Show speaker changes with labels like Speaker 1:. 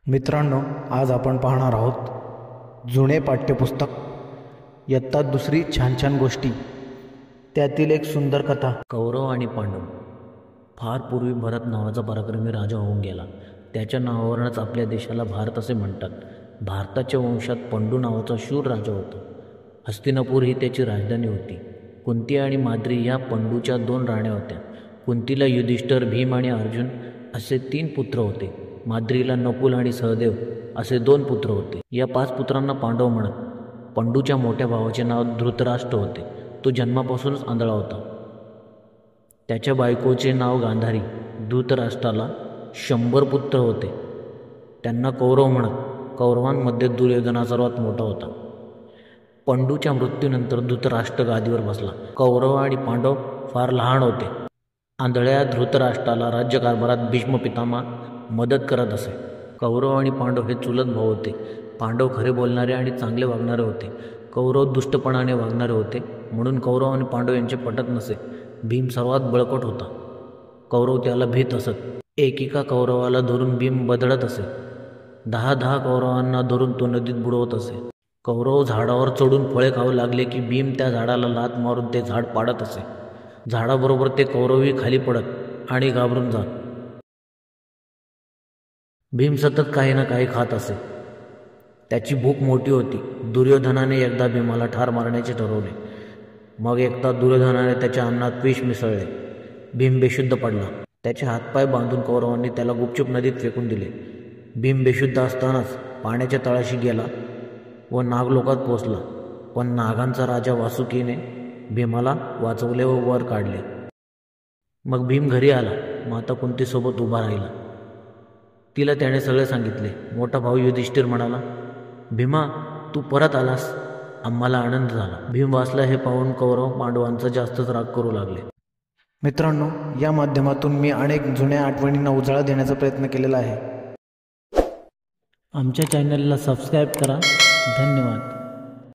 Speaker 1: मित्रांनो, आज आपण पाहणार आहोत जुने पाठ्यपुस्तक इयत्ता दुसरी छान छान गोष्टी, त्यातील एक सुंदर कथा।
Speaker 2: कौरव आणि पांडव। फार पूर्वी भरत नावाचा पराक्रमी राजा होऊन गेला। त्याच्या नावावरूनच आपल्या देशाला भारत असे म्हणतात। भारताच्या वंशात पंडू नावाचा शूर राजा होता। हस्तिनापूर ही त्याची राजधानी होती। कुंती आणि माद्री या पंडूच्या 2 राण्या होत्या। कुंतीला युधिष्ठिर, भीम आणि अर्जुन असे 3 पुत्र होते। माद्रीला नकुल आणि सहदेव असे 2 पुत्र होते। या 5 पुत्रांना पांडव म्हणत। पंडूच्या मोठ्या भावाचे नाव धृतराष्ट्र होते। तो जन्मापासूनच आंधळा होता। त्याच्या बायकोचे नाव गांधारी। धृतराष्ट्राला 100 पुत्र होते। त्यांना कौरव म्हणत। कौरवांमध्ये दुर्योधना सर्वात मोठा होता। पंडूच्या मृत्यूनंतर धृतराष्ट्र गादीवर बसला। कौरव आणि पांडव फार लहान होते। आंधळ्या धृतराष्ट्राला राज्यकारभारात भीष्म पितामह मदत करत असे। कौरव आणि पांडव हे चुलत भाऊ होते। पांडव खरे बोलणारे आणि चांगले वागणारे होते। कौरव दुष्टपणाने वागणारे होते, म्हणून कौरव आणि पांडव यांचे पटत नसे। भीम सर्वात बळकट होता। कौरव त्याला भीत असत। एकेका कौरवाला धरून भीम बदडत असे। 10 कौरवांना धरून तो नदीत बुडवत असे। कौरव झाडावर चढून फळे खाऊ लागले की भीम त्या झाडाला लाथ मारून ते झाड पाडत असे। झाडाबरोबर ते कौरवही खाली पडत आणि घाबरून जात। भीम सतत काही ना काही खात असे। त्याची भूक मोठी होती। दुर्योधनाने एकदा भीमाला ठार मारण्याचे ठरवले। मग एकदा दुर्योधनाने त्याच्या अन्नात विष मिसळले। भीम बेशुद्ध पडला। त्याचे हातपाय बांधून कौरवांनी त्याला गुपचूप नदीत फेकून दिले। भीम बेशुद्ध असतानाच पाण्याच्या तळाशी गेला व नागलोकात पोचला। पण नागांचा राजा वासुकीने भीमाला वाचवले व वर काढले। मग भीम घरी आला। माता कुंतीसोबत उभा राहिला। तिला त्याने सगळे सांगितले। मोठा भाऊ युधिष्ठिर म्हणाला, भीमा, तू परत आलास, आम्हाला आनंद झाला। भीम वाचला हे पाहून कौरव पांडवांचा जास्तच राग करू लागले।
Speaker 1: मित्रांनो, या माध्यमातून मी अनेक जुन्या आठवणींना उजाळा देण्याचा प्रयत्न केलेला आहे।
Speaker 2: आमच्या चॅनलला सबस्क्राईब करा। धन्यवाद।